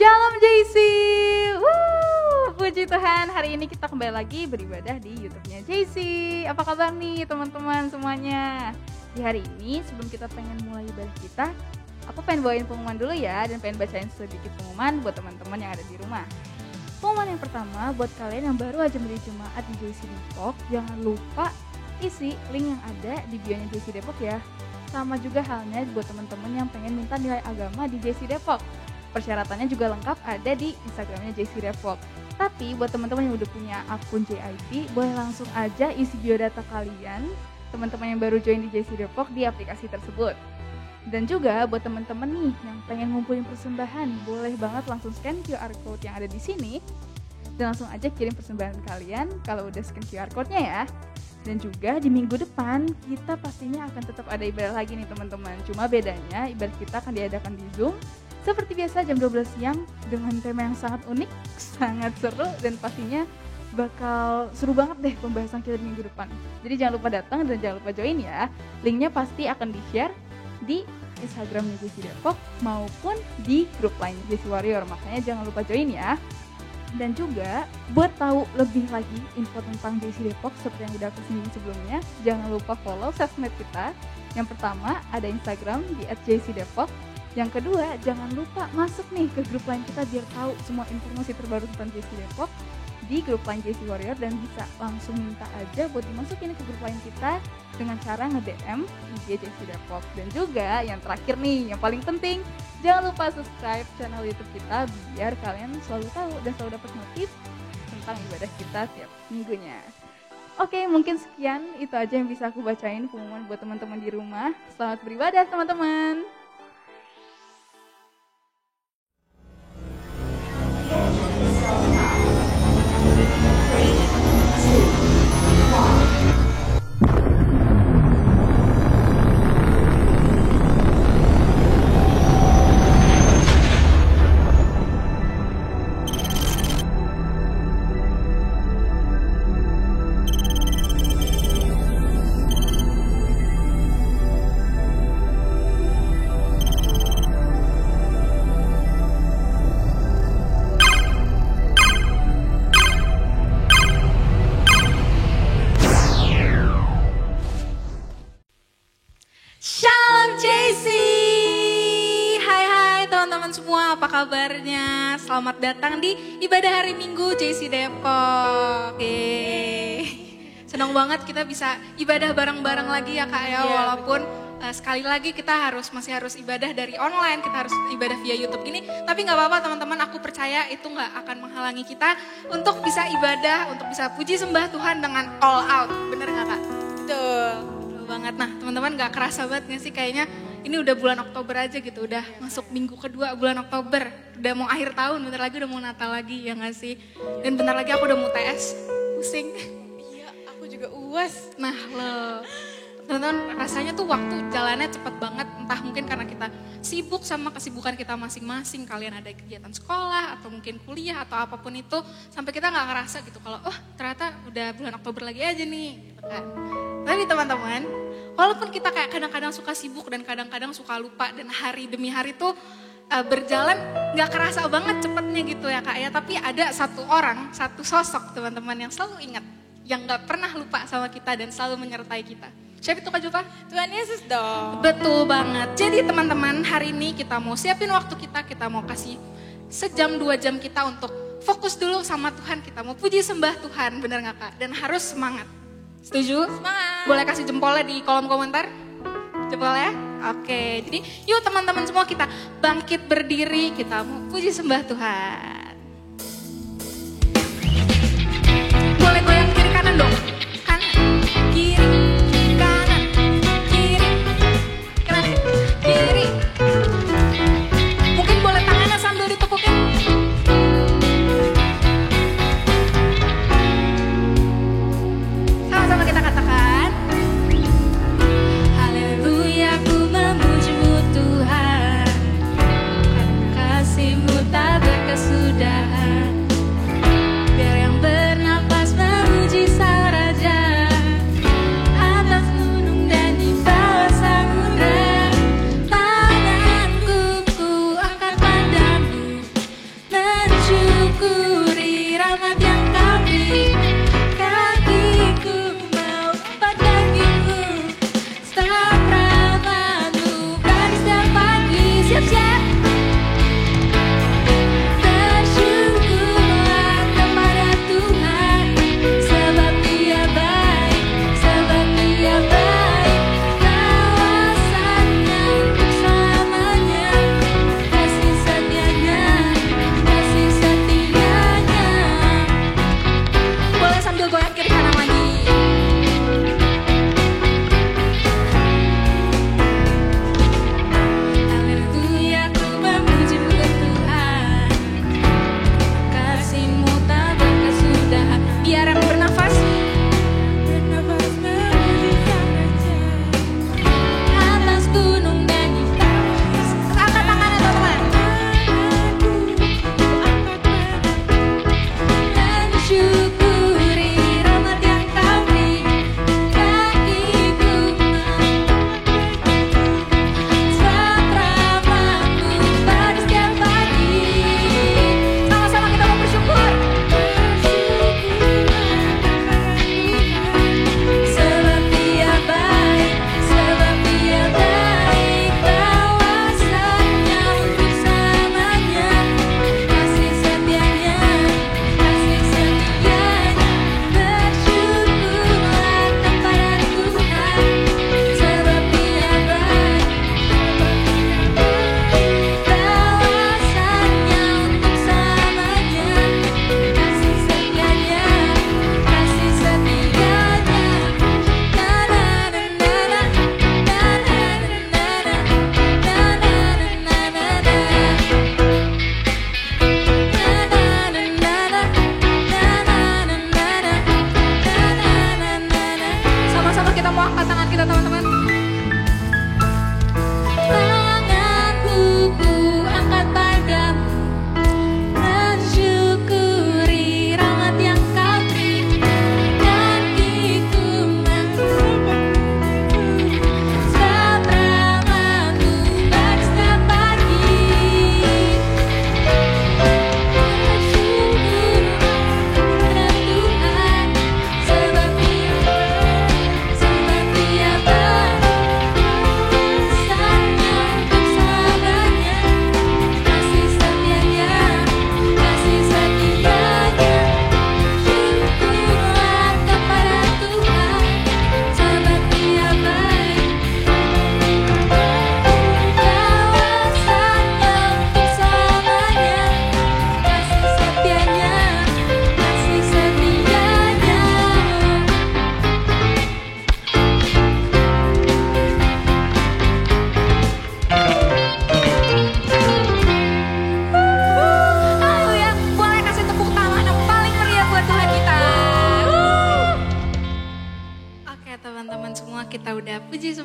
Shalom JC. Puji Tuhan, hari ini kita kembali lagi beribadah di YouTube-nya JC. Apa kabar nih teman-teman semuanya? Di hari ini sebelum kita pengen mulai ibadah kita, aku pengen bawain pengumuman dulu ya, dan pengen bacain sedikit pengumuman buat teman-teman yang ada di rumah. Pengumuman yang pertama, buat kalian yang baru aja beli jemaat di JC Depok, jangan lupa isi link yang ada di bio-nya JC Depok ya. Sama juga halnya buat teman-teman yang pengen minta nilai agama di JC Depok. Persyaratannya juga lengkap ada di Instagramnya JC Depok. Tapi buat teman-teman yang udah punya akun JIP, boleh langsung aja isi biodata kalian, teman-teman yang baru join di JC Depok di aplikasi tersebut. Dan juga buat teman-teman nih yang pengen ngumpulin persembahan, boleh banget langsung scan QR code yang ada di sini dan langsung aja kirim persembahan kalian kalau udah scan QR code-nya ya. Dan juga di minggu depan kita pastinya akan tetap ada ibadah lagi nih teman-teman. Cuma bedanya ibadah kita akan diadakan di Zoom seperti biasa jam 12 siang dengan tema yang sangat unik, sangat seru, dan pastinya bakal seru banget deh pembahasan kita di minggu depan. Jadi jangan lupa datang dan jangan lupa join ya. Linknya pasti akan di-share di Instagramnya JC Depok maupun di grup lain JC Warrior. Makanya jangan lupa join ya. Dan juga buat tahu lebih lagi info tentang JC Depok seperti yang udah aku singgung sebelumnya, jangan lupa follow sosmed kita. Yang pertama ada Instagram di @jcdepok. Yang kedua, jangan lupa masuk nih ke grup lain kita biar tahu semua informasi terbaru tentang JC Depok di grup lain JC Warrior, dan bisa langsung minta aja buat dimasukin ke grup lain kita dengan cara nge-DM IG JC Depok. Dan juga yang terakhir nih, yang paling penting, jangan lupa subscribe channel YouTube kita biar kalian selalu tahu dan selalu dapat notif tentang ibadah kita tiap minggunya. Oke, mungkin sekian itu aja yang bisa aku bacain pengumuman buat teman-teman di rumah. Selamat beribadah teman-teman. Kabarnya, selamat datang di ibadah hari Minggu JC Depok. Senang banget kita bisa ibadah bareng-bareng lagi ya Kak ya, walaupun sekali lagi kita masih harus ibadah dari online, kita harus ibadah via YouTube gini, tapi nggak apa-apa teman-teman, aku percaya itu nggak akan menghalangi kita untuk bisa ibadah, untuk bisa puji sembah Tuhan dengan all out, bener nggak Kak? Betul banget. Nah teman-teman, nggak kerasa banget nggak sih kayaknya ini udah bulan Oktober aja gitu, udah masuk minggu kedua bulan Oktober, udah mau akhir tahun, bentar lagi udah mau Natal lagi ya gak sih? Dan bentar lagi aku udah mau TS, pusing. Iya, aku juga UAS. Nah loh, teman-teman rasanya tuh waktu jalannya cepet banget, entah mungkin karena kita sibuk sama kesibukan kita masing-masing, kalian ada kegiatan sekolah atau mungkin kuliah atau apapun itu, sampai kita gak ngerasa gitu kalau ternyata udah bulan Oktober lagi aja nih, gitu kan. Tapi teman-teman, walaupun kita kayak kadang-kadang suka sibuk dan kadang-kadang suka lupa dan hari demi hari tuh berjalan gak kerasa banget cepetnya gitu ya Kak ya. Tapi ada satu orang, satu sosok teman-teman yang selalu ingat, yang gak pernah lupa sama kita dan selalu menyertai kita. Siapa itu Kak Jupa? Tuhan Yesus dong. Betul banget. Jadi teman-teman, hari ini kita mau siapin waktu kita mau kasih sejam 2 jam kita untuk fokus dulu sama Tuhan. Kita mau puji sembah Tuhan, bener gak Kak? Dan harus semangat. Setuju? Semangat. Boleh kasih jempolnya di kolom komentar? Jempolnya? Oke, jadi yuk teman-teman semua kita bangkit berdiri, kita mau puji sembah Tuhan. Boleh goyang kiri kanan dong? Kanan, kiri, kanan, kiri, kanan, kiri. Mungkin boleh tangannya sambil ditepukin. Sama-sama kita katakan, haleluya, ku memuji-Mu Tuhan, karena kasih-Mu tak berkesudahan.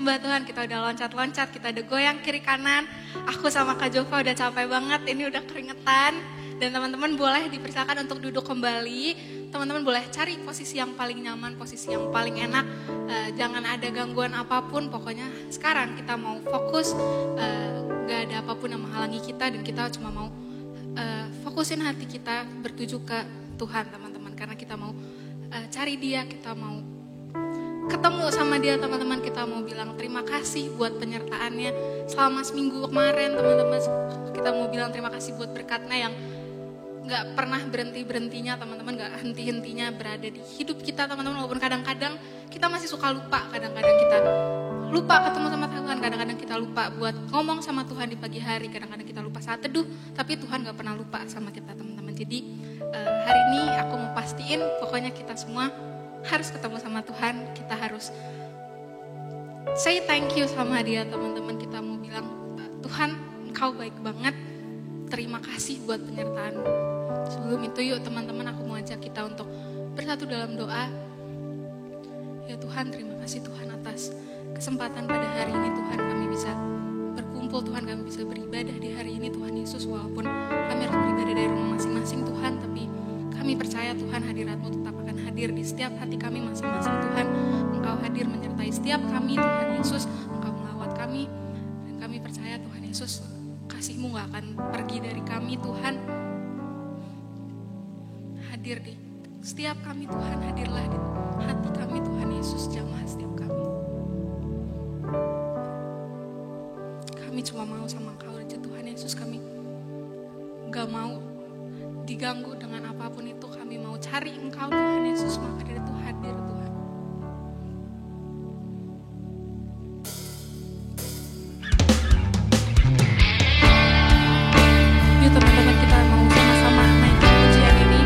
sembah Tuhan, kita udah loncat-loncat, kita udah goyang kiri kanan. Aku sama Kak Jova udah capek banget, ini udah keringetan. Dan teman-teman boleh dipersilakan untuk duduk kembali. Teman-teman boleh cari posisi yang paling nyaman, posisi yang paling enak. Jangan ada gangguan apapun, pokoknya sekarang kita mau fokus. Gak ada apapun yang menghalangi kita dan kita cuma mau fokusin hati kita bertuju ke Tuhan teman-teman. Karena kita mau cari Dia, kita mau ketemu sama Dia teman-teman, kita mau bilang terima kasih buat penyertaannya selama seminggu kemarin teman-teman. Kita mau bilang terima kasih buat berkatnya yang gak pernah berhenti-berhentinya teman-teman, gak henti-hentinya berada di hidup kita teman-teman. Walaupun kadang-kadang kita masih suka lupa, kadang-kadang kita lupa ketemu sama Tuhan, kadang-kadang kita lupa buat ngomong sama Tuhan di pagi hari, kadang-kadang kita lupa saat teduh, tapi Tuhan gak pernah lupa sama kita teman-teman. Jadi hari ini aku mau pastiin pokoknya kita semua harus ketemu sama Tuhan, kita harus say thank you sama Dia teman-teman. Kita mau bilang Tuhan Engkau baik banget, terima kasih buat penyertaan. Sebelum itu yuk teman-teman, aku mau ajak kita untuk bersatu dalam doa. Ya Tuhan, terima kasih Tuhan atas kesempatan pada hari ini Tuhan, kami bisa berkumpul Tuhan, kami bisa beribadah di hari ini Tuhan Yesus. Walaupun kami harus beribadah dari rumah masing-masing Tuhan, tapi kami percaya Tuhan hadirat-Mu tetap akan hadir di setiap hati kami masing-masing Tuhan. Engkau hadir menyertai setiap kami Tuhan Yesus, Engkau melawat kami, dan kami percaya Tuhan Yesus kasih-Mu gak akan pergi dari kami Tuhan. Hadir di setiap kami Tuhan, hadirlah di hati kami Tuhan Yesus, jamah setiap kami. Kami cuma mau sama Engkau aja Tuhan Yesus, kami gak mau diganggu dengan apapun itu, kami mau cari Engkau Tuhan Yesus, maka dari itu hadir Tuhan. Yuk teman-teman, kita mau sama-sama naikin pujian ini.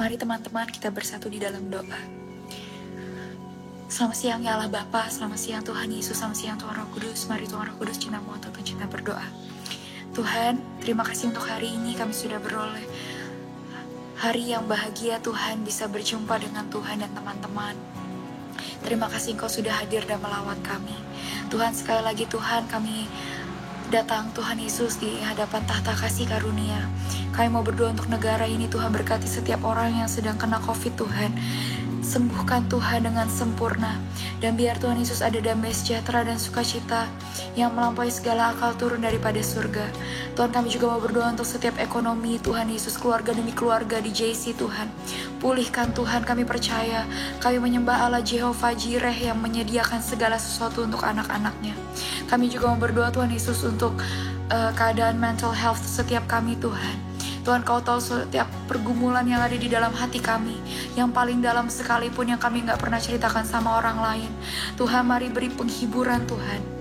Mari teman-teman kita bersatu di dalam doa. Selamat siang ya Allah Bapa, selamat siang Tuhan Yesus, selamat siang Tuhan Roh Kudus. Mari Tuhan Roh Kudus cinta mau Tuhan cinta berdoa. Tuhan, terima kasih untuk hari ini kami sudah beroleh hari yang bahagia Tuhan, bisa berjumpa dengan Tuhan dan teman-teman. Terima kasih Engkau sudah hadir dan melawat kami. Tuhan, sekali lagi Tuhan, kami datang Tuhan Yesus di hadapan tahta kasih karunia. Kami mau berdoa untuk negara ini Tuhan, berkati setiap orang yang sedang kena COVID Tuhan. Sembuhkan Tuhan dengan sempurna. Dan biar Tuhan Yesus ada damai sejahtera dan sukacita yang melampaui segala akal turun daripada surga. Tuhan, kami juga mau berdoa untuk setiap ekonomi Tuhan Yesus, keluarga demi keluarga di JC Tuhan. Pulihkan Tuhan, kami percaya. Kami menyembah Allah Jehovah Jireh yang menyediakan segala sesuatu untuk anak-anaknya. Kami juga mau berdoa Tuhan Yesus untuk keadaan mental health setiap kami Tuhan. Tuhan, Kau tahu setiap pergumulan yang ada di dalam hati kami, yang paling dalam sekalipun yang kami gak pernah ceritakan sama orang lain. Tuhan, mari beri penghiburan Tuhan.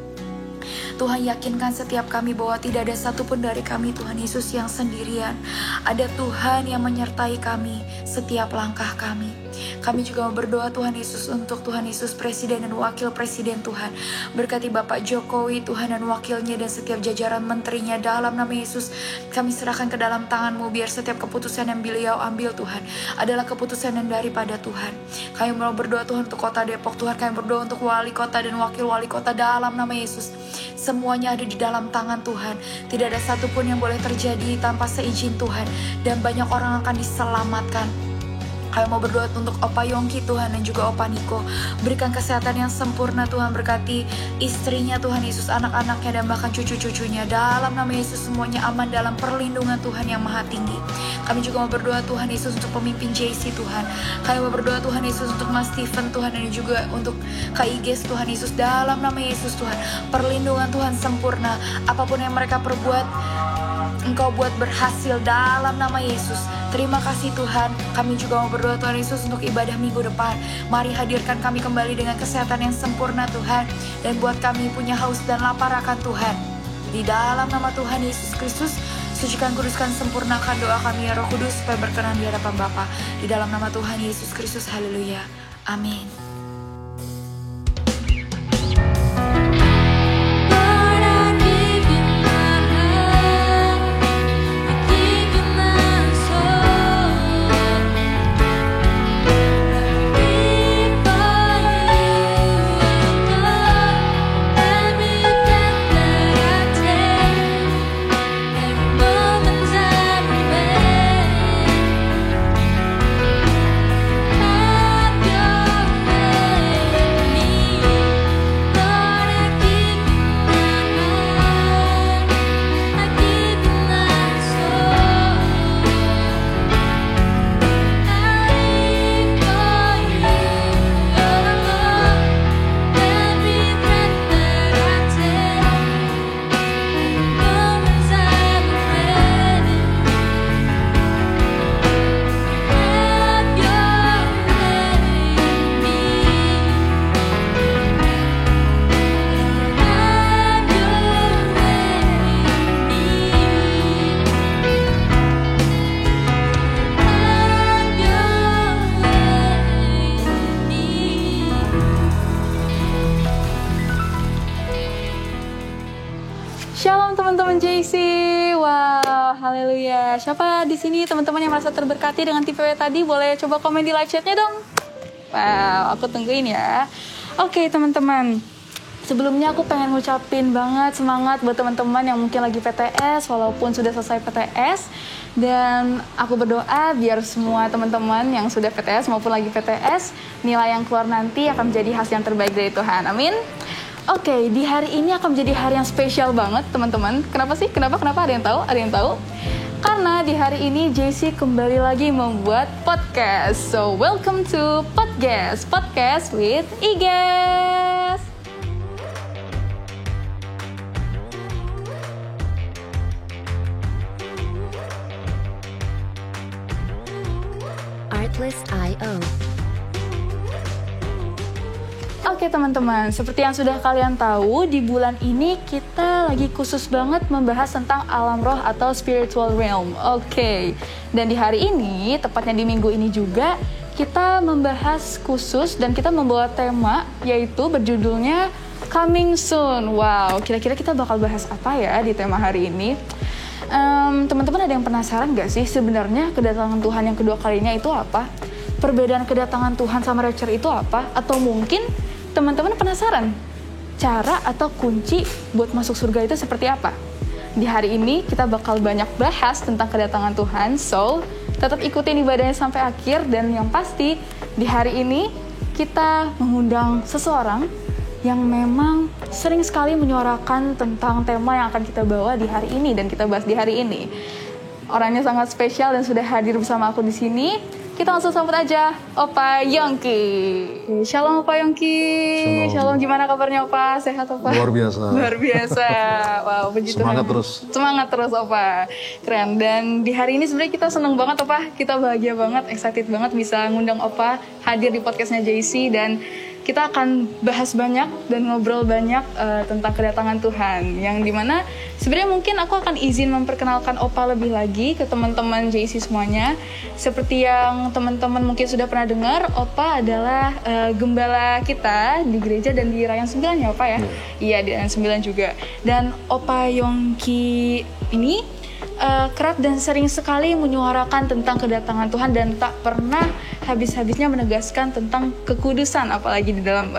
Tuhan, yakinkan setiap kami bahwa tidak ada satupun dari kami Tuhan Yesus yang sendirian. Ada Tuhan yang menyertai kami setiap langkah kami. Kami juga mau berdoa Tuhan Yesus untuk Tuhan Yesus Presiden dan Wakil Presiden Tuhan. Berkati Bapak Jokowi Tuhan dan wakilnya dan setiap jajaran menterinya dalam nama Yesus. Kami serahkan ke dalam tangan-Mu, biar setiap keputusan yang beliau ambil Tuhan adalah keputusan yang daripada Tuhan. Kami mau berdoa Tuhan untuk kota Depok Tuhan. Kami berdoa untuk wali kota dan wakil wali kota dalam nama Yesus. Semuanya ada di dalam tangan Tuhan. Tidak ada satupun yang boleh terjadi tanpa seizin Tuhan. Dan banyak orang akan diselamatkan. Kami mau berdoa untuk Opa Yongki Tuhan dan juga Opa Niko. Berikan kesehatan yang sempurna Tuhan. Berkati istrinya Tuhan Yesus, anak-anaknya dan bahkan cucu-cucunya. Dalam nama Yesus semuanya aman dalam perlindungan Tuhan yang maha tinggi. Kami juga mau berdoa Tuhan Yesus untuk pemimpin JC Tuhan. Kami mau berdoa Tuhan Yesus untuk Mas Stephen Tuhan dan juga untuk Kak Iges Tuhan Yesus. Dalam nama Yesus Tuhan, perlindungan Tuhan sempurna. Apapun yang mereka perbuat, Engkau buat berhasil dalam nama Yesus. Terima kasih Tuhan. Kami juga mau berdoa Tuhan Yesus untuk ibadah minggu depan. Mari hadirkan kami kembali dengan kesehatan yang sempurna Tuhan. Dan buat kami punya haus dan lapar akan Tuhan. Di dalam nama Tuhan Yesus Kristus, sucikan, kuduskan, sempurnakan doa kami ya Roh Kudus, supaya berkenan di hadapan Bapa. Di dalam nama Tuhan Yesus Kristus, haleluya. Amin. Shalom teman-teman JC. Wow, haleluya. Siapa di sini teman-teman yang merasa terberkati dengan TPW tadi? Boleh coba komen di live chatnya dong. Wow, aku tungguin ya. Oke teman-teman, sebelumnya aku pengen ngucapin banget semangat buat teman-teman yang mungkin lagi PTS walaupun sudah selesai PTS. Dan aku berdoa biar semua teman-teman yang sudah PTS maupun lagi PTS, nilai yang keluar nanti akan menjadi hasil yang terbaik dari Tuhan. Amin. Oke, di hari ini akan menjadi hari yang spesial banget teman-teman. Kenapa sih? Kenapa? Ada yang tahu? Ada yang tahu? Karena di hari ini JC kembali lagi membuat podcast. So, welcome to Podcast with Iges. Artlist.io. Oke Oke teman-teman, seperti yang sudah kalian tahu, di bulan ini kita lagi khusus banget membahas tentang alam roh atau spiritual realm. Oke, dan di hari ini, tepatnya di minggu ini juga, kita membahas khusus dan kita membawa tema yaitu berjudulnya Coming Soon. Wow, kira-kira kita bakal bahas apa ya di tema hari ini? Teman-teman ada yang penasaran gak sih sebenarnya kedatangan Tuhan yang kedua kalinya itu apa? Perbedaan kedatangan Tuhan sama rapture itu apa? Atau mungkin teman-teman penasaran cara atau kunci buat masuk surga itu seperti apa? Di hari ini kita bakal banyak bahas tentang kedatangan Tuhan, so tetap ikutin ibadahnya sampai akhir. Dan yang pasti di hari ini kita mengundang seseorang yang memang sering sekali menyuarakan tentang tema yang akan kita bawa di hari ini dan kita bahas di hari ini. Orangnya sangat spesial dan sudah hadir bersama aku di sini. Kita langsung sambut aja Opa Yongki. Shalom Opa Yongki. Shalom, gimana kabarnya Opa? Sehat Opa? Luar biasa. Luar biasa. Wow, puji Tuhan. Semangat terus. Semangat terus Opa. Keren. Dan di hari ini sebenarnya kita seneng banget Opa. Kita bahagia banget, excited banget bisa ngundang Opa hadir di podcastnya JC. Dan kita akan bahas banyak dan ngobrol banyak tentang kedatangan Tuhan. Yang dimana sebenarnya mungkin aku akan izin memperkenalkan Opa lebih lagi ke teman-teman JC semuanya. Seperti yang teman-teman mungkin sudah pernah dengar, Opa adalah gembala kita di gereja dan di Rayon 9 ya Opa ya? Iya, di Rayon 9 juga. Dan Opa Yongki ini kerap dan sering sekali menyuarakan tentang kedatangan Tuhan dan tak pernah habis-habisnya menegaskan tentang kekudusan, apalagi di dalam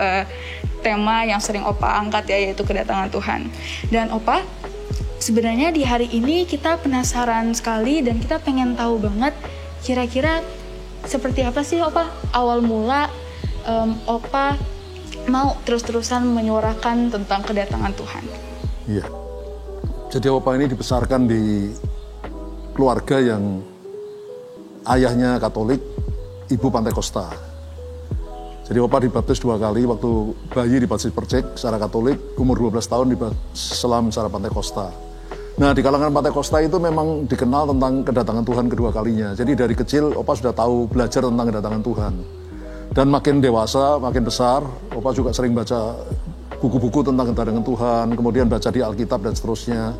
tema yang sering Opa angkat ya, yaitu kedatangan Tuhan. Dan Opa, sebenarnya di hari ini kita penasaran sekali dan kita pengen tahu banget kira-kira seperti apa sih Opa awal mula Opa mau terus-terusan menyuarakan tentang kedatangan Tuhan. Iya. Jadi Opa ini dibesarkan di keluarga yang ayahnya Katolik, ibu Pantekosta. Jadi Opa dibaptis 2 kali, waktu bayi dibaptis Percik secara Katolik, umur 12 tahun Islam secara Pantekosta. Nah, di kalangan Pantekosta itu memang dikenal tentang kedatangan Tuhan kedua kalinya. Jadi dari kecil Opa sudah tahu belajar tentang kedatangan Tuhan. Dan makin dewasa, makin besar, Opa juga sering baca buku-buku tentang kedatangan Tuhan, kemudian baca di Alkitab dan seterusnya.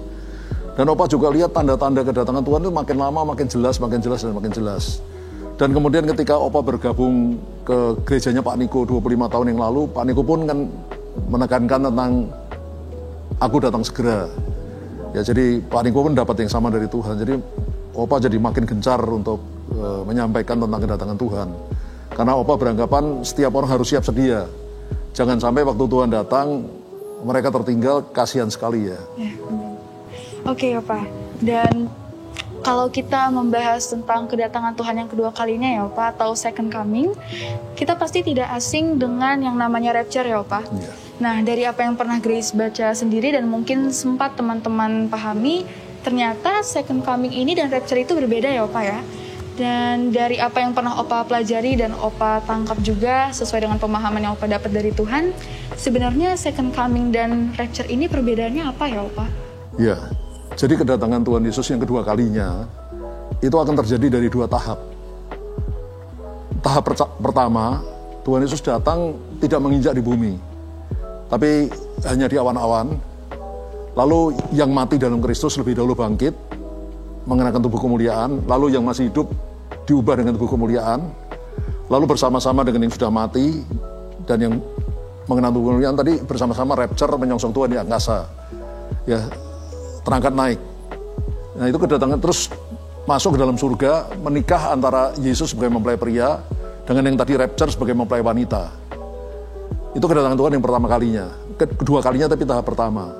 Dan Opa juga lihat tanda-tanda kedatangan Tuhan itu makin lama makin jelas, makin jelas, dan makin jelas. Dan kemudian ketika Opa bergabung ke gerejanya Pak Niko 25 tahun yang lalu, Pak Niko pun kan menekankan tentang aku datang segera. Ya, jadi Pak Niko pun dapat yang sama dari Tuhan. Jadi Opa jadi makin gencar untuk menyampaikan tentang kedatangan Tuhan. Karena Opa beranggapan setiap orang harus siap sedia. Jangan sampai waktu Tuhan datang, mereka tertinggal, kasihan sekali ya. Oke Opa, dan kalau kita membahas tentang kedatangan Tuhan yang kedua kalinya ya Opa, atau second coming, kita pasti tidak asing dengan yang namanya rapture ya Opa. Ya. Nah, dari apa yang pernah Grace baca sendiri dan mungkin sempat teman-teman pahami, ternyata second coming ini dan rapture itu berbeda ya Opa ya. Dan dari apa yang pernah Opa pelajari dan Opa tangkap juga sesuai dengan pemahaman yang Opa dapat dari Tuhan, sebenarnya second coming dan rapture ini perbedaannya apa ya Opa? Ya, jadi kedatangan Tuhan Yesus yang kedua kalinya itu akan terjadi dari 2 tahap. Tahap pertama, Tuhan Yesus datang tidak menginjak di bumi, tapi hanya di awan-awan. Lalu yang mati dalam Kristus lebih dahulu bangkit, mengenakan tubuh kemuliaan, lalu yang masih hidup diubah dengan tubuh kemuliaan, lalu bersama-sama dengan yang sudah mati dan yang mengenakan tubuh kemuliaan tadi bersama-sama rapture, menyongsong Tuhan di angkasa, ya, terangkat naik. Nah, itu kedatangan terus masuk ke dalam surga, menikah antara Yesus sebagai mempelai pria dengan yang tadi rapture sebagai mempelai wanita. Itu kedatangan Tuhan yang pertama kalinya, kedua kalinya tapi tahap pertama.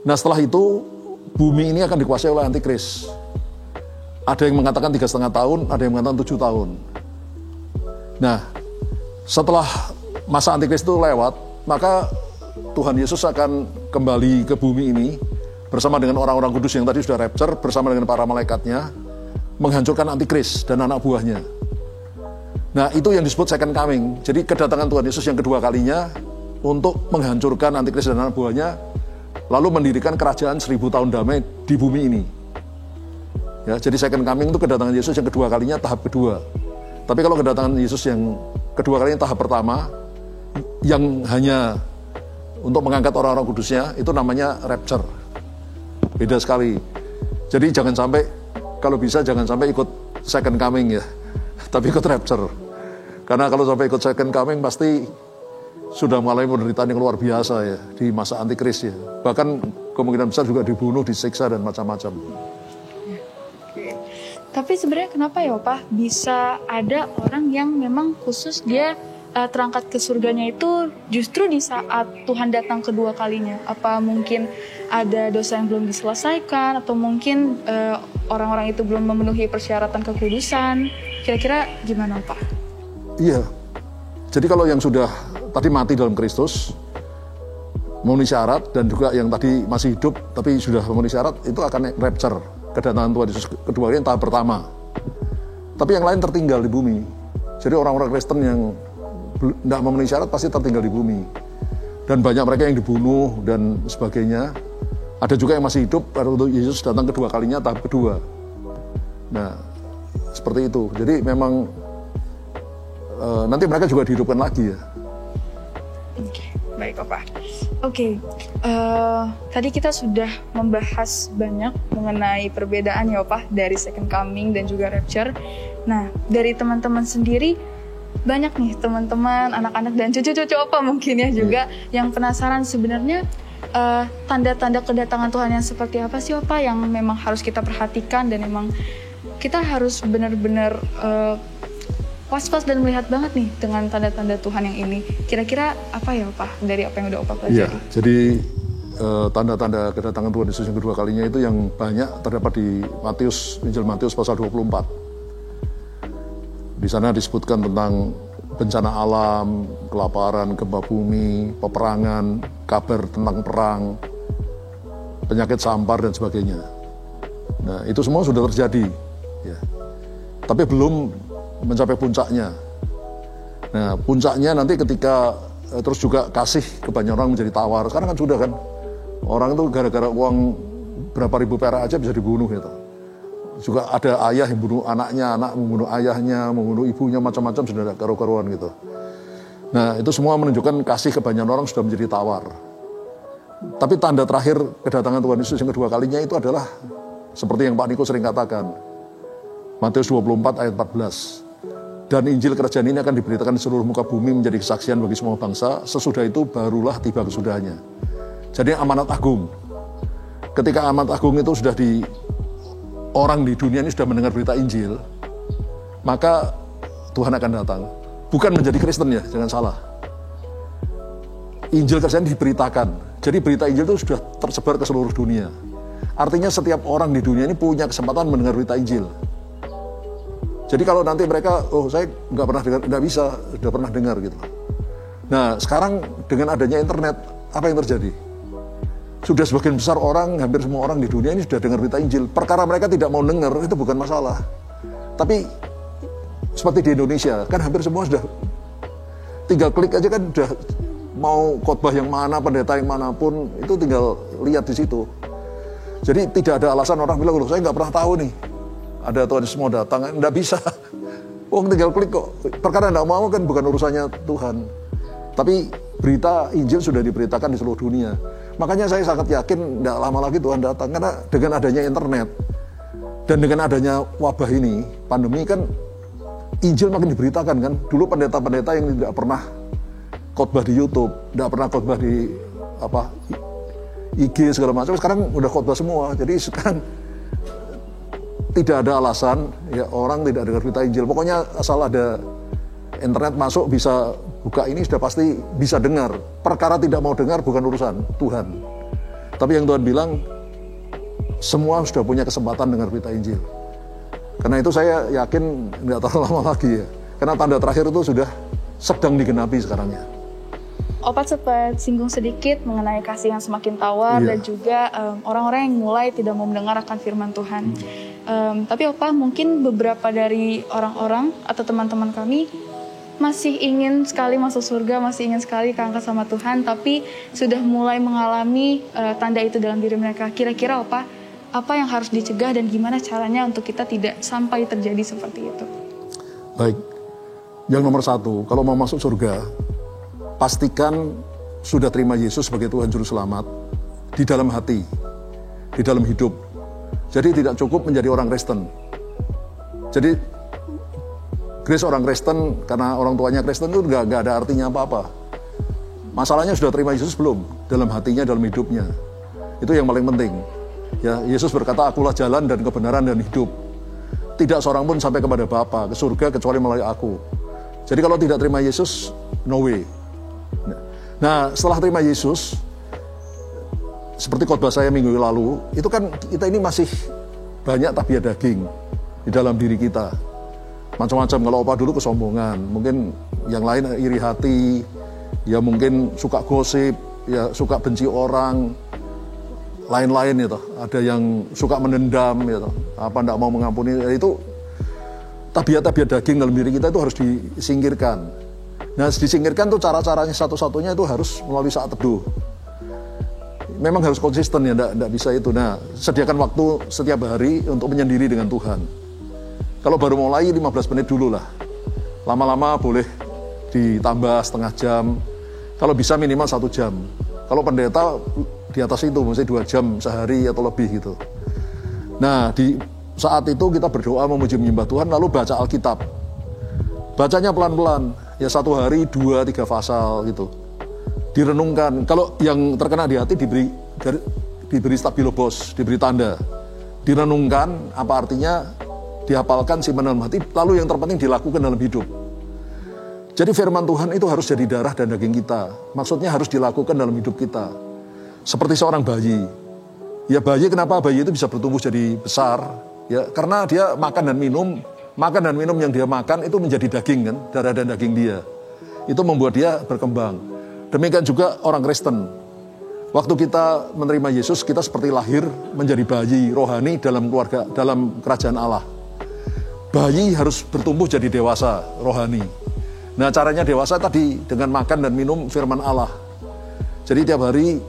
Nah, setelah itu bumi ini akan dikuasai oleh antikris. Ada yang mengatakan 3,5 tahun, ada yang mengatakan 7 tahun. Nah, setelah masa antikris itu lewat, maka Tuhan Yesus akan kembali ke bumi ini bersama dengan orang-orang kudus yang tadi sudah rapture, bersama dengan para malaikatnya, menghancurkan antikris dan anak buahnya. Nah, itu yang disebut second coming. Jadi kedatangan Tuhan Yesus yang kedua kalinya untuk menghancurkan antikris dan anak buahnya, lalu mendirikan kerajaan 1000 tahun damai di bumi ini. Ya, jadi second coming itu kedatangan Yesus yang kedua kalinya, tahap kedua. Tapi kalau kedatangan Yesus yang kedua kalinya tahap pertama, yang hanya untuk mengangkat orang-orang kudusnya itu namanya rapture. Beda sekali. Jadi jangan sampai, kalau bisa jangan sampai ikut second coming ya, tapi ikut rapture. Karena kalau sampai ikut second coming pasti sudah mengalami penderitaan yang luar biasa ya di masa antikris ya. Bahkan kemungkinan besar juga dibunuh, disiksa dan macam-macam. Tapi sebenarnya kenapa ya Pak bisa ada orang yang memang khusus dia terangkat ke surganya itu justru di saat Tuhan datang kedua kalinya? Apa mungkin ada dosa yang belum diselesaikan atau mungkin orang-orang itu belum memenuhi persyaratan kekudusan? Kira-kira gimana Pak? Iya. Jadi kalau yang sudah tadi mati dalam Kristus memenuhi syarat dan juga yang tadi masih hidup tapi sudah memenuhi syarat itu akan rapture, kedatangan Tuhan Yesus kedua kali tahap pertama. Tapi yang lain tertinggal di bumi. Jadi orang-orang Kristen yang tidak memenuhi syarat pasti tertinggal di bumi. Dan banyak mereka yang dibunuh dan sebagainya. Ada juga yang masih hidup pada waktu Yesus datang kedua kalinya tahap kedua. Nah, seperti itu. Jadi memang nanti mereka juga dihidupkan lagi ya. Oke, baik Pak. Oke, tadi kita sudah membahas banyak mengenai perbedaan ya Pak dari second coming dan juga rapture. Nah, dari teman-teman sendiri banyak nih teman-teman, anak-anak dan cucu-cucu Opa mungkin ya juga yang penasaran sebenarnya tanda-tanda kedatangan Tuhan yang seperti apa sih Opa yang memang harus kita perhatikan dan memang kita harus benar-benar was-was dan melihat banget nih dengan tanda-tanda Tuhan yang ini. Kira-kira apa ya Opa dari apa yang udah Opa pelajari? Iya, jadi tanda-tanda kedatangan Tuhan Yesus yang kedua kalinya itu yang banyak terdapat di Injil Matius pasal 24. Di sana disebutkan tentang bencana alam, kelaparan, gempa bumi, peperangan, kabar tentang perang, penyakit sampar dan sebagainya. Nah, itu semua sudah terjadi, ya. Tapi belum mencapai puncaknya. Nah, puncaknya nanti ketika terus juga kasih ke banyak orang menjadi tawar. Sekarang kan sudah kan, orang itu gara-gara uang berapa ribu perak aja bisa dibunuh gitu. Juga ada ayah yang bunuh anaknya, anak membunuh ayahnya, membunuh ibunya, macam-macam sudah ada karu-karuan gitu. Nah, itu semua menunjukkan kasih ke banyak orang sudah menjadi tawar. Tapi tanda terakhir kedatangan Tuhan Yesus yang kedua kalinya itu adalah seperti yang Pak Niko sering katakan. Matius 24 ayat 14. Dan Injil kerajaan ini akan diberitakan di seluruh muka bumi menjadi kesaksian bagi semua bangsa. Sesudah itu barulah tiba kesudahannya. Jadi amanat agung. Ketika amanat agung itu sudah orang di dunia ini sudah mendengar berita Injil, maka Tuhan akan datang. Bukan menjadi Kristen ya, jangan salah. Injil kerajaan diberitakan. Jadi berita Injil itu sudah tersebar ke seluruh dunia. Artinya setiap orang di dunia ini punya kesempatan mendengar berita Injil. Jadi kalau nanti mereka, saya nggak pernah dengar, nggak bisa, sudah pernah dengar gitu. Nah sekarang dengan adanya internet, apa yang terjadi? Sudah sebagian besar orang, hampir semua orang di dunia ini sudah dengar berita Injil. Perkara mereka tidak mau dengar, itu bukan masalah. Tapi seperti di Indonesia, kan hampir semua sudah tinggal klik aja kan sudah mau khotbah yang mana, pendeta yang manapun, itu tinggal lihat di situ. Jadi tidak ada alasan orang bilang, saya nggak pernah tahu nih, ada Tuhan Yesus mau datang, nggak bisa. Tinggal klik kok. Perkara nggak mau kan bukan urusannya Tuhan. Tapi berita Injil sudah diberitakan di seluruh dunia. Makanya saya sangat yakin tidak lama lagi Tuhan datang. Karena dengan adanya internet dan dengan adanya wabah ini, pandemi kan, Injil makin diberitakan kan. Dulu pendeta-pendeta yang tidak pernah khotbah di YouTube, tidak pernah khotbah di IG segala macam, sekarang udah khotbah semua. Jadi sekarang tidak ada alasan ya orang tidak dengar berita Injil. Pokoknya asal ada internet masuk bisa buka ini sudah pasti bisa dengar. Perkara tidak mau dengar bukan urusan Tuhan. Tapi yang Tuhan bilang semua sudah punya kesempatan dengar berita Injil. Karena itu saya yakin nggak terlalu lama lagi ya. Karena tanda terakhir itu sudah sedang digenapi sekarang ya. Opat sempat singgung sedikit mengenai kasih yang semakin tawar dan juga orang-orang yang mulai tidak mau mendengar akan firman Tuhan. Tapi Opa mungkin beberapa dari orang-orang atau teman-teman kami masih ingin sekali masuk surga, masih ingin sekali keangkat sama Tuhan, tapi sudah mulai mengalami tanda itu dalam diri mereka. Kira-kira apa yang harus dicegah dan gimana caranya untuk kita tidak sampai terjadi seperti itu? Baik, yang nomor satu, kalau mau masuk surga, pastikan sudah terima Yesus sebagai Tuhan Juru Selamat di dalam hati, di dalam hidup. Jadi tidak cukup menjadi orang Kristen. Jadi Grace orang Kristen karena orang tuanya Kristen itu nggak ada artinya apa-apa. Masalahnya sudah terima Yesus belum dalam hatinya, dalam hidupnya. Itu yang paling penting. Ya, Yesus berkata, akulah jalan dan kebenaran dan hidup. Tidak seorang pun sampai kepada Bapa, ke surga kecuali melalui aku. Jadi kalau tidak terima Yesus, no way. Nah, setelah terima Yesus, seperti khotbah saya minggu lalu, itu kan kita ini masih banyak tabiat daging di dalam diri kita. Macam-macam, kalau Opa dulu kesombongan, mungkin yang lain iri hati, ya mungkin suka gosip, ya suka benci orang, lain-lain itu. Ada yang suka menendam, gitu. Apa enggak mau mengampuni, ya itu tabiat-tabiat daging dalam diri kita itu harus disingkirkan. Nah, disingkirkan tuh cara-caranya satu-satunya itu harus melalui saat teduh. Memang harus konsisten ya, enggak bisa itu. Nah, sediakan waktu setiap hari untuk menyendiri dengan Tuhan. Kalau baru mulai 15 menit dulu lah. Lama-lama boleh ditambah setengah jam. Kalau bisa minimal 1 jam. Kalau pendeta di atas itu, mesti 2 jam sehari atau lebih gitu. Nah, di saat itu kita berdoa memuji menyembah Tuhan, lalu baca Alkitab. Bacanya pelan-pelan, ya 1 hari 2-3 pasal gitu. Direnungkan. Kalau yang terkena di hati diberi stabilobos, diberi tanda. Direnungkan apa artinya, dihafalkan, simpan dalam hati, lalu yang terpenting dilakukan dalam hidup. Jadi firman Tuhan itu harus jadi darah dan daging kita. Maksudnya harus dilakukan dalam hidup kita. Seperti seorang bayi. Ya bayi, kenapa bayi itu bisa bertumbuh jadi besar? Ya karena dia makan dan minum yang dia makan itu menjadi daging kan, darah dan daging dia. Itu membuat dia berkembang. Demikian juga orang Kristen. Waktu kita menerima Yesus, kita seperti lahir menjadi bayi rohani dalam keluarga, dalam kerajaan Allah. Bayi harus bertumbuh jadi dewasa rohani. Nah, caranya dewasa tadi dengan makan dan minum firman Allah. Jadi tiap hari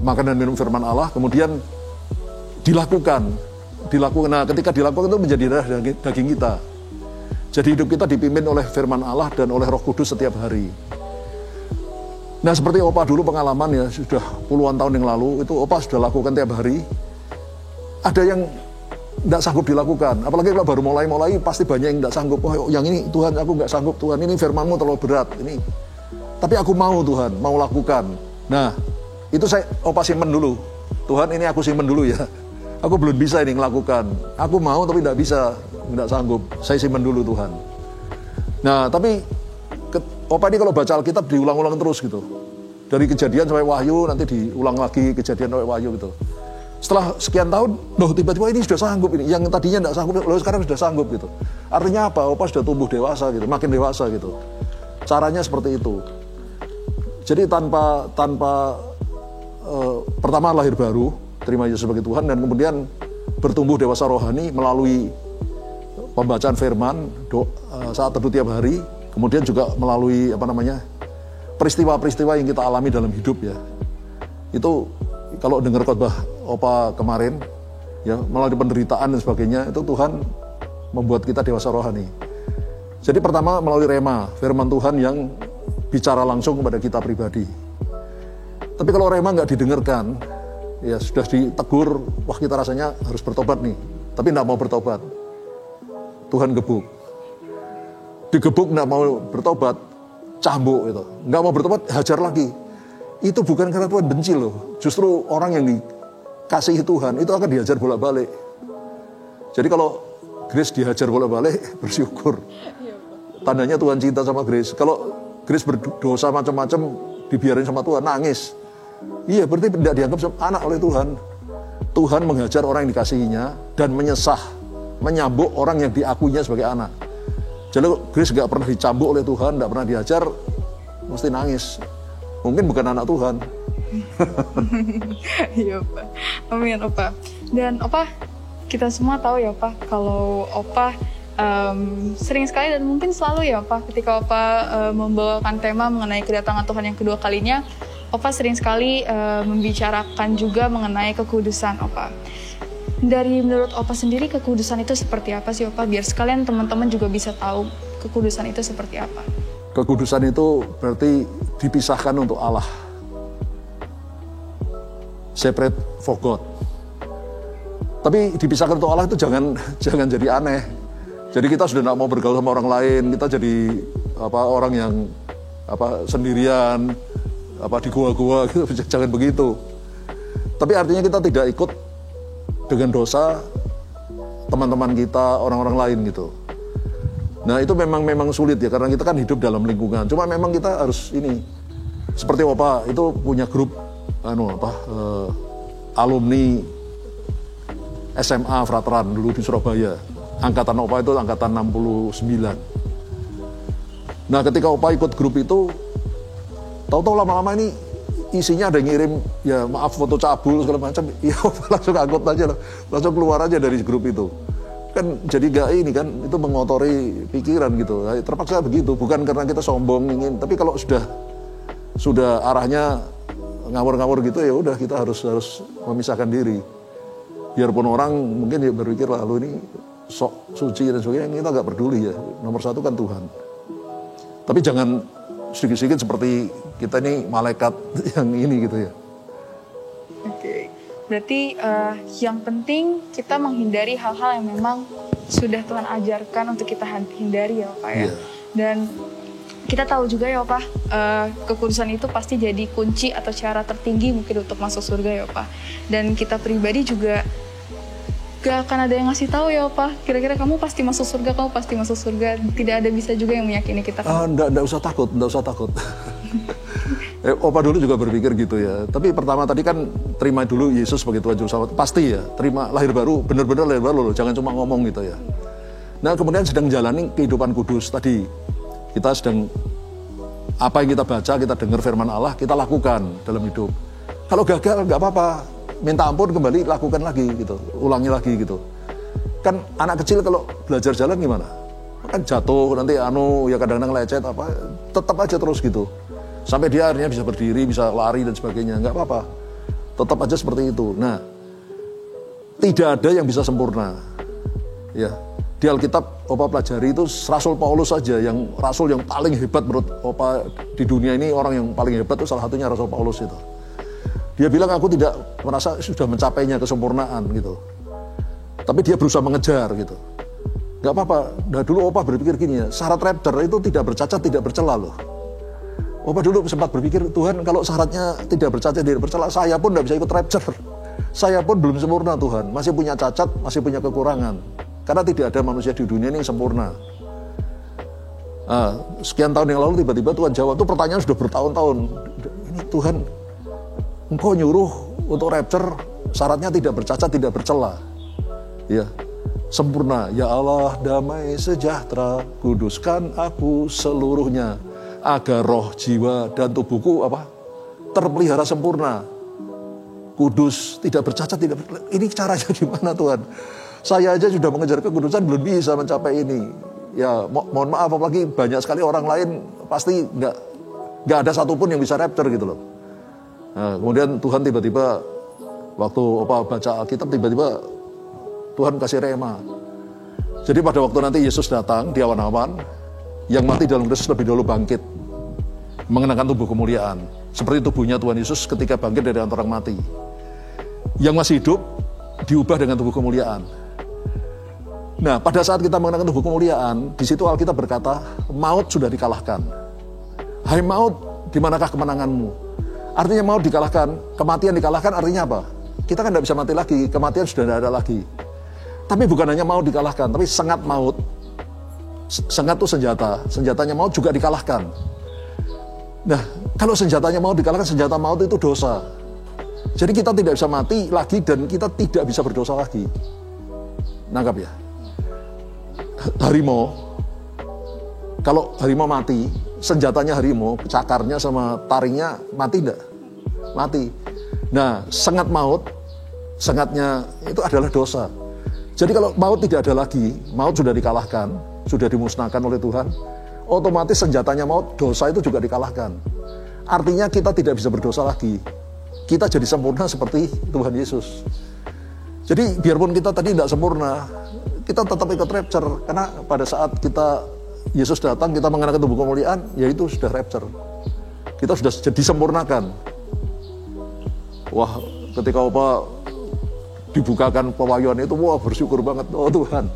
makan dan minum firman Allah, kemudian dilakukan. Nah, ketika dilakukan itu menjadi darah daging kita. Jadi hidup kita dipimpin oleh firman Allah dan oleh Roh Kudus setiap hari. Nah, seperti Opa dulu pengalaman ya, sudah puluhan tahun yang lalu, itu Opa sudah lakukan tiap hari. Ada yang tidak sanggup dilakukan, apalagi kalau baru mulai pasti banyak yang tidak sanggup. Oh, yang ini Tuhan aku nggak sanggup, Tuhan ini firman-Mu terlalu berat ini. Tapi aku mau Tuhan, mau lakukan. Nah, itu Opa simpen dulu. Tuhan ini aku simpen dulu ya. Aku belum bisa ini melakukan. Aku mau tapi tidak bisa, tidak sanggup. Saya simpen dulu Tuhan. Nah, tapi Opa ini kalau baca Alkitab diulang-ulang terus gitu. Dari Kejadian sampai Wahyu, nanti diulang lagi Kejadian sampai Wahyu gitu. Setelah sekian tahun, loh tiba-tiba ini sudah sanggup ini. Yang tadinya tidak sanggup, loh sekarang sudah sanggup gitu. Artinya apa? Opa sudah tumbuh dewasa gitu, makin dewasa gitu. Caranya seperti itu. Jadi pertama lahir baru, terima Yesus sebagai Tuhan, dan kemudian bertumbuh dewasa rohani melalui pembacaan firman, saat teduh tiap hari, kemudian juga melalui peristiwa-peristiwa yang kita alami dalam hidup ya. Itu kalau dengar khotbah Opa kemarin, ya melalui penderitaan dan sebagainya, itu Tuhan membuat kita dewasa rohani. Jadi pertama melalui rema, firman Tuhan yang bicara langsung kepada kita pribadi. Tapi kalau rema nggak didengarkan, ya sudah ditegur, wah kita rasanya harus bertobat nih, tapi nggak mau bertobat. Tuhan gebuk. Digebuk nggak mau bertobat, cambuk itu. Nggak mau bertobat, hajar lagi. Itu bukan karena Tuhan benci loh. Justru orang yang dikasihi Tuhan itu akan dihajar bolak-balik. Jadi kalau Grace dihajar bolak-balik, bersyukur. Tandanya Tuhan cinta sama Grace. Kalau Grace berdosa macam-macam, dibiarin sama Tuhan, nangis. Iya, berarti tidak dianggap anak oleh Tuhan. Tuhan menghajar orang yang dikasihinya dan menyambuk orang yang diakuinya sebagai anak. Jadi Grace gak pernah dicambuk oleh Tuhan, gak pernah dihajar, mesti nangis. Mungkin bukan anak Tuhan. Iya, Pak. Amin, Opa. Dan Opa, kita semua tahu ya, Opa, kalau Opa sering sekali dan mungkin selalu ya, Opa, ketika Opa membawakan tema mengenai kedatangan Tuhan yang kedua kalinya, Opa sering sekali membicarakan juga mengenai kekudusan, Opa. Dari menurut Opa sendiri, kekudusan itu seperti apa sih, Opa? Biar sekalian teman-teman juga bisa tahu kekudusan itu seperti apa. Kekudusan itu berarti dipisahkan untuk Allah. Separate for God. Tapi dipisahkan untuk Allah itu jangan jadi aneh. Jadi kita sudah tidak mau bergaul sama orang lain, kita jadi orang yang sendirian, di gua-gua gitu. Jangan begitu. Tapi artinya kita tidak ikut dengan dosa teman-teman kita, orang-orang lain gitu. Nah itu memang sulit ya, karena kita kan hidup dalam lingkungan. Cuma memang kita harus seperti Opa itu punya grup alumni SMA Frateran dulu di Surabaya. Angkatan Opa itu angkatan 69. Nah ketika Opa ikut grup itu, tahu-tahu lama-lama ini isinya ada yang ngirim, ya maaf foto cabul segala macam, ya langsung angkut aja lah, langsung keluar aja dari grup itu. Kan jadi gak ini kan, itu mengotori pikiran gitu. Nah, terpaksa begitu, bukan karena kita sombong ingin, tapi kalau sudah arahnya ngawur-ngawur gitu ya udah kita harus memisahkan diri. Biarpun orang mungkin ya berpikir lalu ini sok suci dan sebagainya, kita nggak peduli ya. Nomor satu kan Tuhan. Tapi jangan sedikit-sedikit seperti kita ini malaikat yang ini gitu ya. Oke. Berarti yang penting kita menghindari hal-hal yang memang sudah Tuhan ajarkan untuk kita hindari ya Pak ya. Yeah. Dan kita tahu juga ya Pak, kekudusan itu pasti jadi kunci atau cara tertinggi mungkin untuk masuk surga ya Pak. Dan kita pribadi juga gak akan ada yang ngasih tahu ya Pak, kira-kira kamu pasti masuk surga, tidak ada bisa juga yang meyakini kita. Nggak usah takut. Opa dulu juga berpikir gitu ya. Tapi pertama tadi kan terima dulu Yesus sebagai Tuhan Juru Selamat. Pasti ya, terima lahir baru, benar-benar lahir baru loh. Jangan cuma ngomong gitu ya. Nah kemudian sedang jalani kehidupan kudus tadi. Kita sedang, apa yang kita baca, kita dengar firman Allah, kita lakukan dalam hidup. Kalau gagal nggak apa-apa. Minta ampun kembali lakukan lagi gitu, ulangi lagi gitu. Kan anak kecil kalau belajar jalan gimana? Kan jatuh nanti ya kadang-kadang lecet tetap aja terus gitu. Sampai dia akhirnya bisa berdiri, bisa lari dan sebagainya, nggak apa-apa. Tetap aja seperti itu. Nah, tidak ada yang bisa sempurna. Ya, di Alkitab Opa pelajari itu Rasul Paulus saja yang rasul yang paling hebat menurut Opa di dunia ini, orang yang paling hebat itu salah satunya Rasul Paulus itu. Dia bilang aku tidak merasa sudah mencapainya kesempurnaan gitu. Tapi dia berusaha mengejar gitu. Gak apa-apa. Nah dulu Opa berpikir gini ya, syarat rapture itu tidak bercacat, tidak bercela loh. Opa dulu sempat berpikir, Tuhan kalau syaratnya tidak bercacat, tidak bercela, saya pun tidak bisa ikut rapture. Saya pun belum sempurna Tuhan, masih punya cacat, masih punya kekurangan. Karena tidak ada manusia di dunia ini yang sempurna. Sekian tahun yang lalu tiba-tiba Tuhan jawab, itu pertanyaan sudah bertahun-tahun. Ini Tuhan, Engkau nyuruh untuk rapture syaratnya tidak bercacat, tidak bercela. Ya, sempurna. Ya Allah, damai sejahtera, kuduskan aku seluruhnya agar roh, jiwa dan tubuhku terpelihara sempurna. Kudus, tidak bercacat, tidak bercela. Ini caranya gimana Tuhan? Saya aja sudah mengejar kekudusan belum bisa mencapai ini. Ya, mohon maaf apalagi banyak sekali orang lain pasti nggak ada satupun yang bisa rapture gitu loh. Nah, kemudian Tuhan tiba-tiba waktu Opa baca Alkitab tiba-tiba Tuhan kasih rema. Jadi pada waktu nanti Yesus datang di awan-awan, yang mati dalam Kristus lebih dahulu bangkit mengenakan tubuh kemuliaan seperti tubuhnya Tuhan Yesus ketika bangkit dari antara orang mati. Yang masih hidup diubah dengan tubuh kemuliaan. Nah, pada saat kita mengenakan tubuh kemuliaan, di situ Alkitab berkata, maut sudah dikalahkan. Hai maut, di manakah kemenanganmu? Artinya maut dikalahkan, kematian dikalahkan, artinya apa? Kita kan tidak bisa mati lagi, kematian sudah tidak ada lagi. Tapi bukan hanya maut dikalahkan, tapi sengat maut. Sengat itu senjatanya maut juga dikalahkan. Nah, kalau senjatanya maut dikalahkan, senjata maut itu dosa. Jadi kita tidak bisa mati lagi dan kita tidak bisa berdosa lagi. Nangkap ya? Harimau, kalau harimau mati, senjatanya harimau, cakarnya sama taringnya mati enggak? Mati. Nah, sengat maut, sengatnya itu adalah dosa. Jadi kalau maut tidak ada lagi, maut sudah dikalahkan, sudah dimusnahkan oleh Tuhan, otomatis senjatanya maut, dosa itu juga dikalahkan. Artinya kita tidak bisa berdosa lagi. Kita jadi sempurna seperti Tuhan Yesus. Jadi biarpun kita tadi tidak sempurna, kita tetap ikut rapture. Karena pada saat kita Yesus datang, kita mengenakan tubuh kemuliaan, yaitu sudah rapture. Kita sudah disempurnakan. Wah, ketika Opa dibukakan pewahyuan itu, wah bersyukur banget. Oh Tuhan,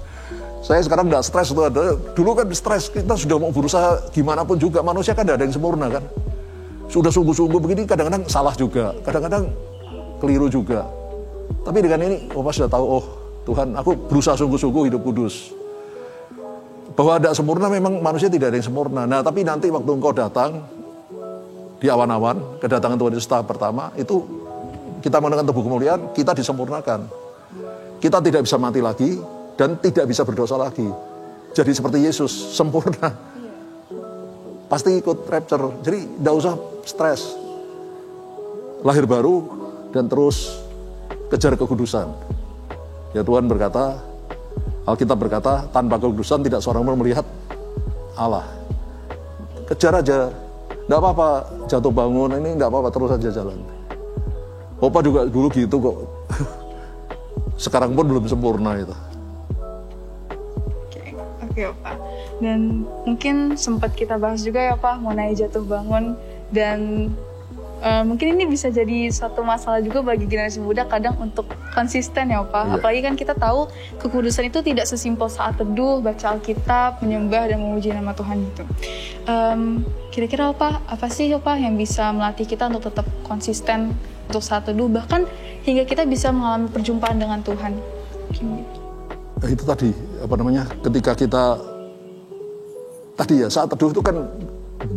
saya sekarang nggak stres tuh. Dulu kan stres, kita sudah mau berusaha gimana pun juga, manusia kan nggak ada yang sempurna kan. Sudah sungguh-sungguh begini, kadang-kadang salah juga, kadang-kadang keliru juga. Tapi dengan ini, Opa sudah tahu, oh Tuhan, aku berusaha sungguh-sungguh hidup kudus. Bahwa ada sempurna, memang manusia tidak ada yang sempurna. Nah, tapi nanti waktu engkau datang, di awan-awan, kedatangan Tuhan Yesus tahap pertama, itu kita mengenakan tubuh kemuliaan, kita disempurnakan. Kita tidak bisa mati lagi, dan tidak bisa berdosa lagi. Jadi seperti Yesus, sempurna. Pasti ikut rapture, jadi tidak usah stres. Lahir baru, dan terus kejar kekudusan. Ya Tuhan berkata, Alkitab berkata, tanpa kekudusan tidak seorang pun melihat Allah. Kejar aja, tidak apa-apa jatuh bangun, ini tidak apa-apa, terus aja jalan. Opa juga dulu gitu kok. Sekarang pun belum sempurna itu. Oke Opa. Dan mungkin sempat kita bahas juga ya Pak mengenai jatuh bangun, dan mungkin ini bisa jadi satu masalah juga bagi generasi muda kadang untuk konsisten ya Pak. Iya. Apalagi kan kita tahu kekudusan itu tidak sesimpel saat teduh, baca Alkitab, menyembah dan memuji nama Tuhan gitu. Kira-kira apa sih Pak yang bisa melatih kita untuk tetap konsisten untuk saat teduh, bahkan hingga kita bisa mengalami perjumpaan dengan Tuhan? Itu tadi, ketika kita tadi ya, saat teduh itu kan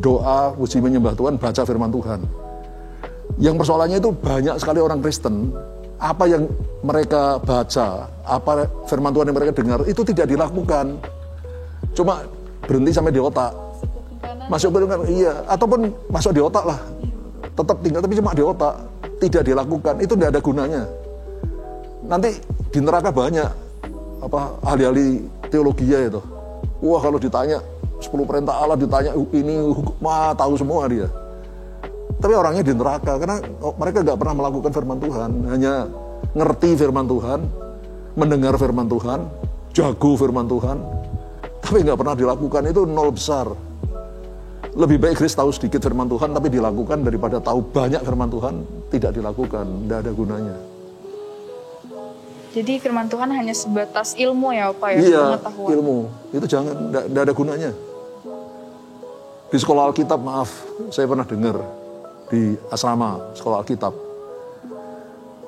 doa, puji menyembah Tuhan, baca firman Tuhan. Yang persoalannya itu banyak sekali orang Kristen, apa yang mereka baca, apa firman Tuhan yang mereka dengar, itu tidak dilakukan. Cuma berhenti sampai di otak. Masuk ke iya, ataupun masuk di otak lah. Tetap tinggal, tapi cuma di otak. Tidak dilakukan, itu tidak ada gunanya. Nanti di neraka banyak ahli-ahli teologi itu. Wah, kalau ditanya 10 perintah Allah, ditanya ini tahu semua dia. Tapi orangnya di neraka karena mereka nggak pernah melakukan firman Tuhan, hanya ngerti firman Tuhan, mendengar firman Tuhan, jago firman Tuhan, tapi nggak pernah dilakukan. Itu nol besar. Lebih baik Chris tahu sedikit firman Tuhan tapi dilakukan daripada tahu banyak firman Tuhan tidak dilakukan, tidak ada gunanya. Jadi firman Tuhan hanya sebatas ilmu ya Pak ya? Iya, ilmu. Itu jangan, tidak ada gunanya. Di sekolah Alkitab, maaf, saya pernah dengar di asrama sekolah Alkitab.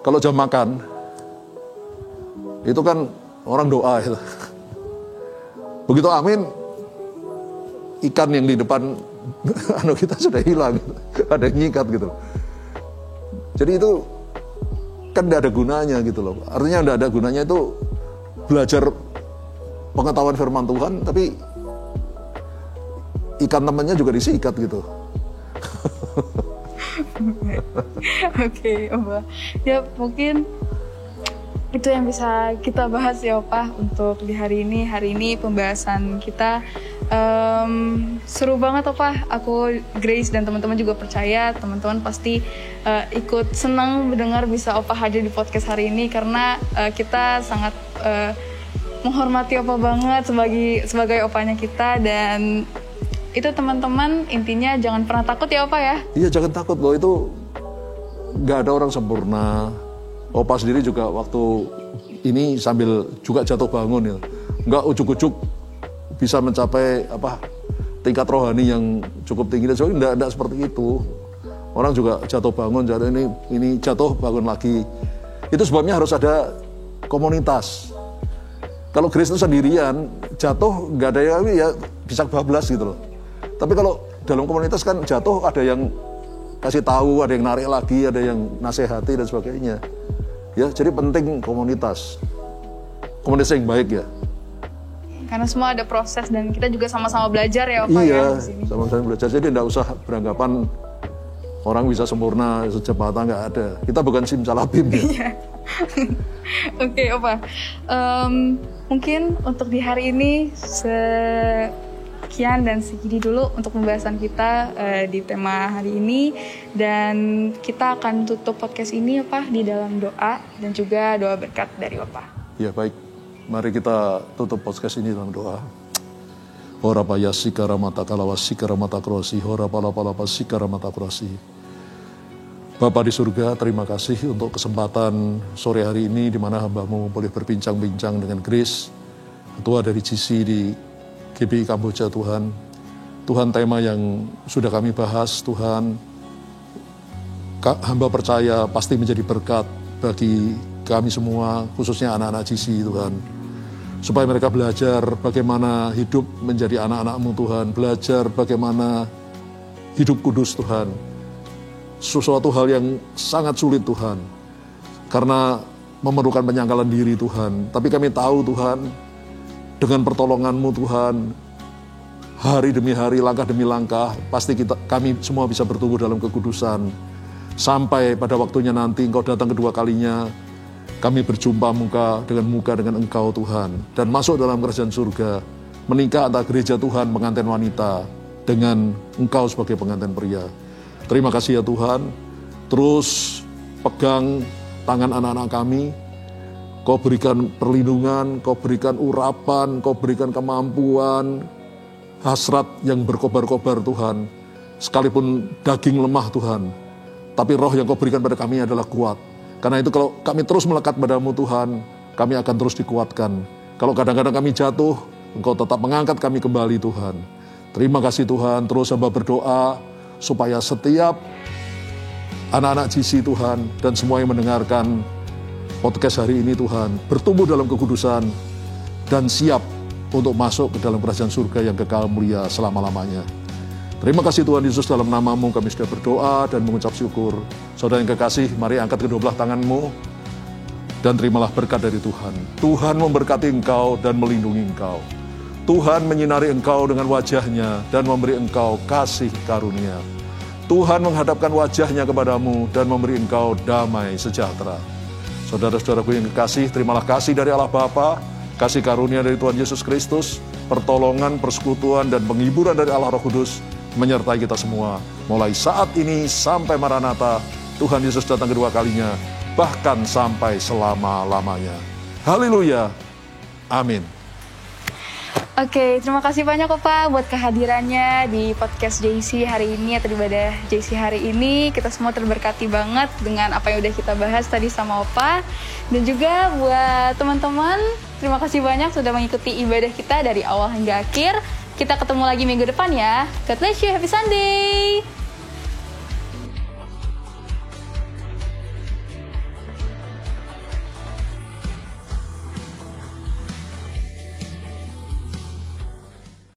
Kalau jam makan, itu kan orang doa itu. Begitu amin, ikan yang di depan kita sudah hilang, ada yang nyikat gitu. Jadi itu kan tidak ada gunanya gitu loh. Artinya tidak ada gunanya itu belajar pengetahuan firman Tuhan, tapi ikan temannya juga disikat gitu. Oke, Opa. Ya mungkin itu yang bisa kita bahas ya Opa untuk di hari ini. Hari ini pembahasan kita seru banget Opa. Aku, Grace dan teman-teman juga percaya teman-teman pasti ikut senang mendengar bisa Opa hadir di podcast hari ini, karena kita sangat menghormati Opa banget sebagai opanya kita. Dan itu teman-teman, intinya jangan pernah takut ya Opa ya. Iya, jangan takut loh, itu nggak ada orang sempurna. Opa sendiri juga waktu ini sambil juga jatuh bangun ya, nggak ujuk-ujuk bisa mencapai tingkat rohani yang cukup tinggi. So, tidak seperti itu. Orang juga jatuh bangun, jadi ini jatuh bangun lagi. Itu sebabnya harus ada komunitas. Kalau Grace itu sendirian, jatuh nggak ada yang ya bisa bablas gitu loh. Tapi kalau dalam komunitas kan jatuh ada yang kasih tahu, ada yang narik lagi, ada yang nasihati dan sebagainya. Ya, jadi penting komunitas yang baik ya. Karena semua ada proses dan kita juga sama-sama belajar ya Opa. Iya, ya, sama-sama belajar. Jadi tidak usah beranggapan orang bisa sempurna secepatnya, nggak ada. Kita bukan simsalabim ya. Oke Opa, mungkin untuk di hari ini sekian dan segini dulu untuk pembahasan kita di tema hari ini. Dan kita akan tutup podcast ini Opa di dalam doa dan juga doa berkat dari Opa. Ya baik, mari kita tutup podcast ini dalam doa. Horapaya sikara mata kalawa sikara mata krosi. Horapalapalapa sikara mata krosi. Bapa di surga, terima kasih untuk kesempatan sore hari ini di mana hamba-Mu boleh berbincang-bincang dengan Grace, ketua dari GC di GBI Kamboja Tuhan. Tuhan, tema yang sudah kami bahas, Tuhan, hamba percaya pasti menjadi berkat bagi kami semua, khususnya anak-anak GC Tuhan. Supaya mereka belajar bagaimana hidup menjadi anak-anak-Mu Tuhan, belajar bagaimana hidup kudus Tuhan. Sesuatu hal yang sangat sulit Tuhan, karena memerlukan penyangkalan diri Tuhan. Tapi kami tahu Tuhan, dengan pertolongan-Mu Tuhan, hari demi hari, langkah demi langkah, pasti kami semua bisa bertumbuh dalam kekudusan. Sampai pada waktunya nanti Engkau datang kedua kalinya, kami berjumpa muka dengan Engkau Tuhan, dan masuk dalam kerajaan surga, menikah antara gereja Tuhan, pengantin wanita, dengan Engkau sebagai pengantin pria. Terima kasih ya Tuhan, terus pegang tangan anak-anak kami, Kau berikan perlindungan, Kau berikan urapan, Kau berikan kemampuan, hasrat yang berkobar-kobar Tuhan, sekalipun daging lemah Tuhan, tapi roh yang Kau berikan pada kami adalah kuat. Karena itu kalau kami terus melekat padamu Tuhan, kami akan terus dikuatkan. Kalau kadang-kadang kami jatuh, Engkau tetap mengangkat kami kembali Tuhan. Terima kasih Tuhan, terus hamba berdoa, supaya setiap anak-anak GC Tuhan, dan semua yang mendengarkan podcast hari ini Tuhan, bertumbuh dalam kekudusan, dan siap untuk masuk ke dalam kerajaan surga yang kekal mulia selama-lamanya. Terima kasih Tuhan Yesus, dalam nama-Mu kami sudah berdoa dan mengucap syukur. Saudara yang kekasih, mari angkat kedua belah tangan-Mu, dan terimalah berkat dari Tuhan. Tuhan memberkati engkau dan melindungi engkau. Tuhan menyinari engkau dengan wajah-Nya dan memberi engkau kasih karunia. Tuhan menghadapkan wajah-Nya kepadamu dan memberi engkau damai sejahtera. Saudara-saudaraku yang kekasih, terimalah kasih dari Allah Bapa, kasih karunia dari Tuhan Yesus Kristus, pertolongan, persekutuan, dan penghiburan dari Allah Roh Kudus menyertai kita semua. Mulai saat ini sampai Maranatha, Tuhan Yesus datang kedua kalinya, bahkan sampai selama-lamanya. Haleluya. Amin. Oke, terima kasih banyak Opa buat kehadirannya di podcast JC hari ini atau di ibadah JC hari ini. Kita semua terberkati banget dengan apa yang udah kita bahas tadi sama Opa. Dan juga buat teman-teman, terima kasih banyak sudah mengikuti ibadah kita dari awal hingga akhir. Kita ketemu lagi minggu depan ya. God bless you, happy Sunday.